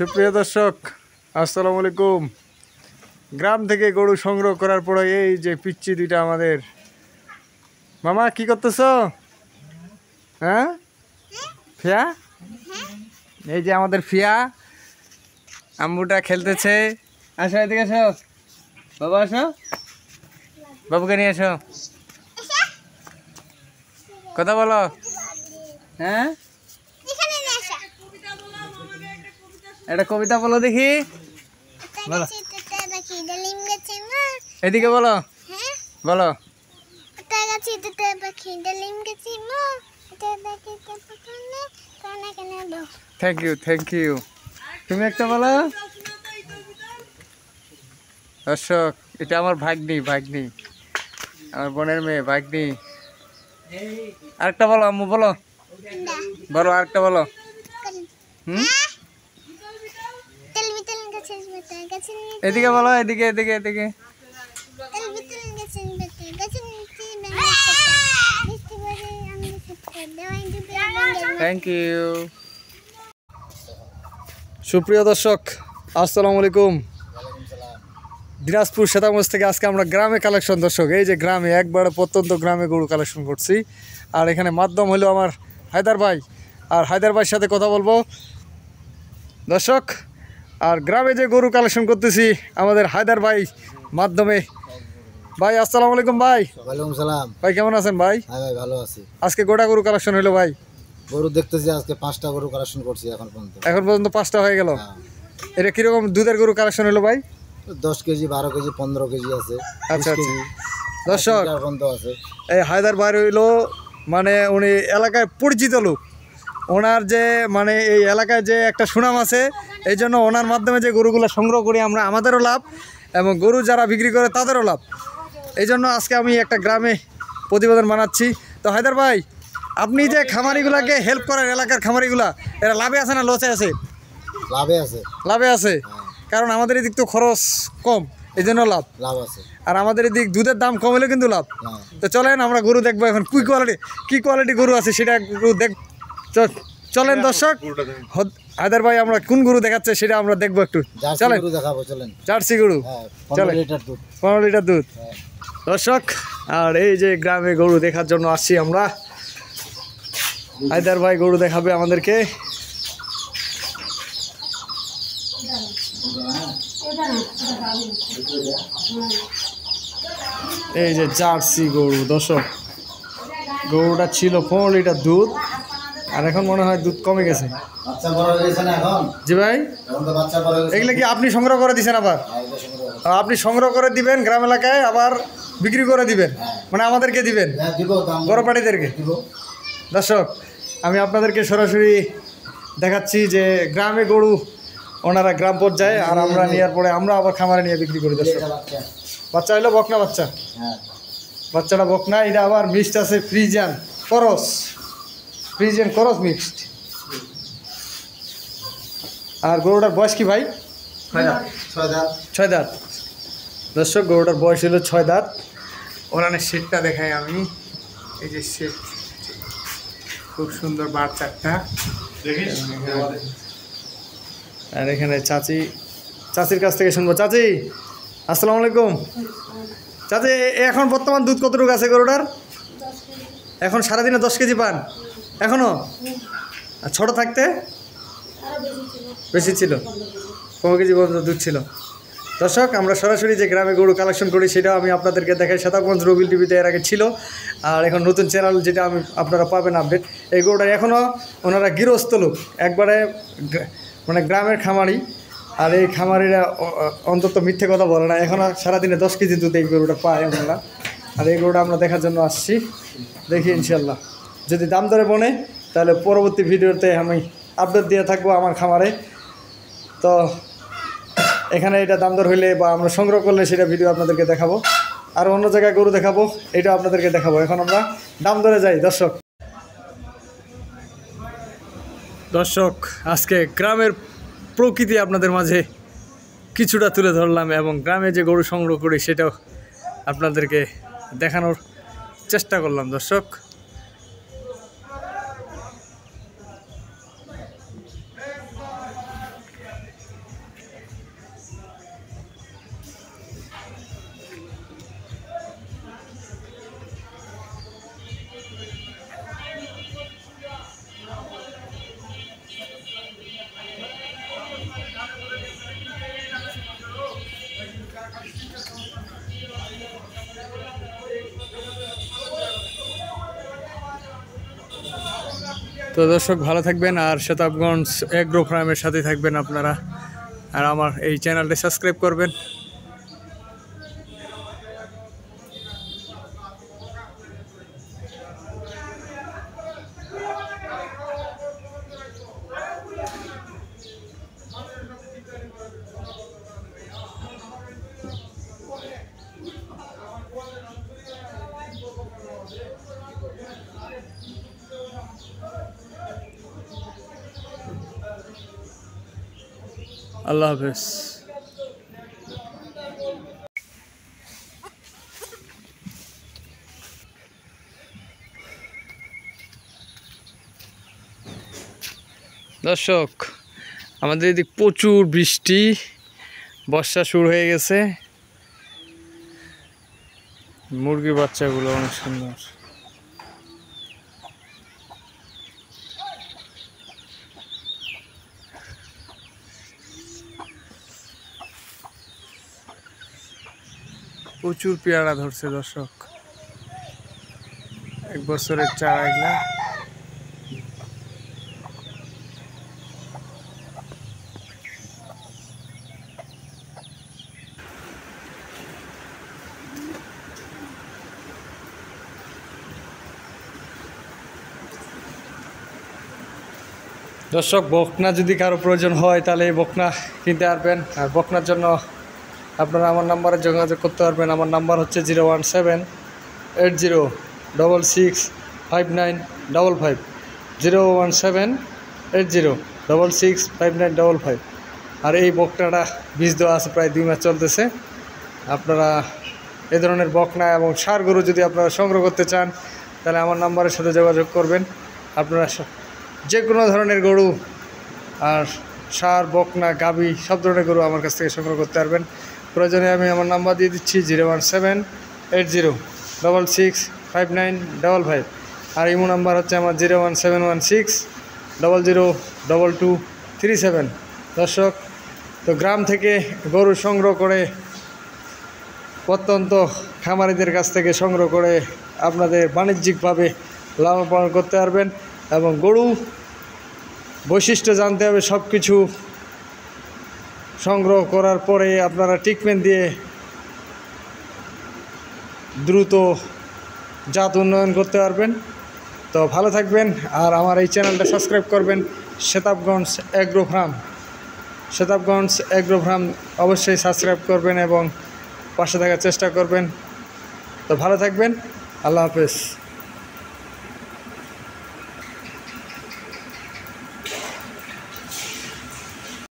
সুপ্রিয় দর্শক, আসসালামু আলাইকুম। গ্রাম থেকে গরু সংগ্রহ করার পরে এই যে পিচ্চি দুইটা আমাদের। মামা কি করতেছ? হ্যাঁ, ফিয়া, এই যে আমাদের ফিয়া আম্মুটা খেলতেছে। আসো এদিকে, আসো বাবা, আসো বাবুকে নিয়ে আসো, কথা বলো। হ্যাঁ, একটা কবিতা বলো দেখি, বলো, এদিকে বলো, বলো। Thank you, thank you. তুমি একটা বলো। দর্শক, এটা আমার ভাগ্নি, ভাগ্নি, আমার বোনের মেয়ে, ভাগ্নি। আরেকটা বলো আম্মু, বলো, বলো আরেকটা বলো। এদিকে বলো, এদিকে, এদিকে, এদিকে। Thank you. সুপ্রিয় দর্শক, আসসালামু আলাইকুম। দিনাজপুর শ্বেতাগঞ্জ থেকে আজকে আমরা গ্রামে কালেকশন। দর্শক, এই যে গ্রামে একবারে প্রত্যন্ত গ্রামে গরু কালেকশন করছি। আর এখানে মাধ্যম হলো আমার হায়দার ভাই, আর হায়দার ভাইয়ের সাথে কথা বলবো দর্শক। আর গ্রামে যে গরু কালেকশন করতেছি আমাদের হায়দার ভাই মাধ্যমে। ভাই আসসালামু আলাইকুম। ভাই ওয়ালাইকুম সালাম। ভাই কেমন আছেন ভাই? হ্যাঁ ভাই, ভালো আছি। আজকে গোটা গরু কালেকশন হলো ভাই? গরু দেখতেছি আজকে 5টা গরু কালেকশন করছি এখন পর্যন্ত। এখন পর্যন্ত 5টা হয়ে গেল। এটা কিরকম দুধের গরু কালেকশন হলো ভাই? 10 কেজি, 12 কেজি, 15 কেজি আছে। আচ্ছা আচ্ছা দর্শক, আছে। এই হায়দার ভাই হইলো মানে উনি এলাকায় পরিচিত লোক। ওনার যে মানে এই এলাকায় যে একটা সুনাম আছে, এই জন্য ওনার মাধ্যমে যে গরুগুলো সংগ্রহ করি আমরা, আমাদেরও লাভ এবং গরু যারা বিক্রি করে তাদেরও লাভ। এই জন্য আজকে আমি একটা গ্রামে প্রতিবেদন বানাচ্ছি। তো হায়দার ভাই, আপনি যে খামারিগুলাকে হেল্প করেন, এলাকার খামারিগুলা, এরা লাভে আছে না লসে আছে? লাভে আছে। লাভে আছে, কারণ আমাদের এদিক তো খরচ কম, এই জন্য লাভ আছে। আর আমাদের এদিক দুধের দাম কম হলে কিন্তু লাভ। তো চলেন আমরা গরু দেখবো এখন, কি কোয়ালিটি গরু আছে সেটা গরু চলেন দর্শক। হায়দার ভাই আমরা কোন গরু দেখাচ্ছে সেটা আমরা দেখবো একটু। চলেন, জার্সি গরু, 15 লিটার দুধ। দর্শক, আর এই যে গ্রামে গরু দেখার জন্য আসছি আমরা। হায়দার ভাই গরু দেখাবে আমাদেরকে। এই যে জার্সি গরু। দর্শক, গরুটা ছিল 15 লিটার দুধ, আর এখন মনে হয় দুধ কমে গেছে। জি ভাই, এগুলো কি আপনি সংগ্রহ করে দিচ্ছেন? আবার আপনি সংগ্রহ করে দিবেন গ্রাম এলাকায়, আবার বিক্রি করে দিবেন, মানে আমাদেরকে দিবেন, বড় পার্টিদেরকে। দর্শক, আমি আপনাদেরকে সরাসরি দেখাচ্ছি যে গ্রামে গরু ওনারা গ্রাম পর্যায়ে, আর আমরা নেওয়ার পরে আমরা আবার খামারে নিয়ে বিক্রি করি। দর্শক, বাচ্চা হইলো বকনা বাচ্চা, বাচ্চাটা বকনা। এটা আবার মিক্সড আছে ফ্রিজিয়ান করস, ফ্রিজিয়ান করস মিক্সড। আর গরুটার বয়স কি ভাই? 6 দাঁত। দর্শক, গরুটার বয়স হলো 6 দাঁত। ওনার শেডটা দেখাই আমি। এই যে শেড, খুব সুন্দর বার চারটা। আর এখানে চাচির কাছ থেকে শুনবো। চাচি আসসালামু আলাইকুম। চাচি, এখন বর্তমান দুধ কতটুকু আছে গরুটার? এখন সারাদিনে 10 কেজি পান এখনো? আর ছোটো থাকতে বেশি ছিল, 15 কেজি পর্যন্ত দুধ ছিল। দর্শক, আমরা সরাসরি যে গ্রামে গরু কালেকশন করি সেটাও আমি আপনাদেরকে দেখাই। শ্বেতাগঞ্জ রবিল টিভিতে এর আগে ছিল, আর এখন নতুন চ্যানেল যেটা আপনারা পাবেন আপডেট। এই গরুটা এখনও ওনারা গৃহস্থ লোক, একবারে মানে গ্রামের খামারি। আর এই খামারিরা অন্তত মিথ্যে কথা বলে না। এখনও সারাদিনে 10 কেজি দুধ এই গরুটা পায় আমরা। আর এই গরুটা আমরা দেখার জন্য আসছি। দেখি ইনশাল্লাহ যদি দাম দরে বনে, তাহলে পরবর্তী ভিডিওতে আমি আপডেট দিয়ে থাকবো আমার খামারে। তো এখানে এটা দাম দর হইলে বা আমরা সংগ্রহ করলে সেটা ভিডিও আপনাদেরকে দেখাবো, আর অন্য জায়গায় গরু দেখাবো, এটা আপনাদেরকে দেখাবো। এখন আমরা দাম দরে যাই। দর্শক, আজকে গ্রামের প্রকৃতি আপনাদের মাঝে কিছুটা তুলে ধরলাম, এবং গ্রামে যে গরু সংগ্রহ করি সেটাও আপনাদেরকে দেখানোর চেষ্টা করলাম। দর্শক, তো দর্শক ভালো থাকবেন আর শতাবগঞ্জ এগ্রো ফার্মের সাথে থাকবেন আপনারা, আর আমার এই চ্যানেলটা সাবস্ক্রাইব করবেন। আল্লাহ হাফেজ। দর্শক আমাদের এদিক প্রচুর বৃষ্টি, বর্ষা শুরু হয়ে গেছে। মুরগির বাচ্চাগুলো অনেক সুন্দর। প্রচুর পেয়ারা ধরছে দর্শক, 1 বছরের চারা এগুলা। দর্শক বকনা যদি কারো প্রয়োজন হয় তাহলে এই বকনা কিনতে পারবেন। আর বকনার জন্য আপনারা আমার নাম্বারে যোগাযোগ করতে পারবেন। আমার নাম্বার হচ্ছে 01780665955, 01780665955। আর এই বকনাটা বীজ দেওয়া আছে, প্রায় 2 মাস চলতেছে। আপনারা এ ধরনের বকনা এবং ষাঁড় গরু যদি আপনারা সংগ্রহ করতে চান তাহলে আমার নাম্বারের সাথে যোগাযোগ করবেন। আপনারা যে কোনো ধরনের গরু আর ষাঁড়, বকনা, গাভী সব ধরনের গরু আমার কাছ থেকে সংগ্রহ করতে পারবেন। প্রয়োজনে আমি আমার নাম্বার দিয়ে দিচ্ছি 01780665955। আর ইমো নাম্বার হচ্ছে আমার 01716002237। দর্শক তো গ্রাম থেকে গরু সংগ্রহ করে, প্রত্যন্ত খামারিদের কাছ থেকে সংগ্রহ করে আপনাদের বাণিজ্যিকভাবে লালন পালন করতে পারবেন। এবং গরু বৈশিষ্ট্য জানতে হবে, সব কিছু সংগ্রহ করার পরে আপনারা ট্রিটমেন্ট দিয়ে দ্রুত জাত উন্নয়ন করতে পারবেন। তো ভালো থাকবেন আর আমার এই চ্যানেলটা সাবস্ক্রাইব করবেন। শতাবগঞ্জ এগ্রো ফার্ম, শতাবগঞ্জ এগ্রো ফার্ম অবশ্যই সাবস্ক্রাইব করবেন এবং পাশে থাকার চেষ্টা করবেন। তো ভালো থাকবেন, আল্লাহ হাফেজ।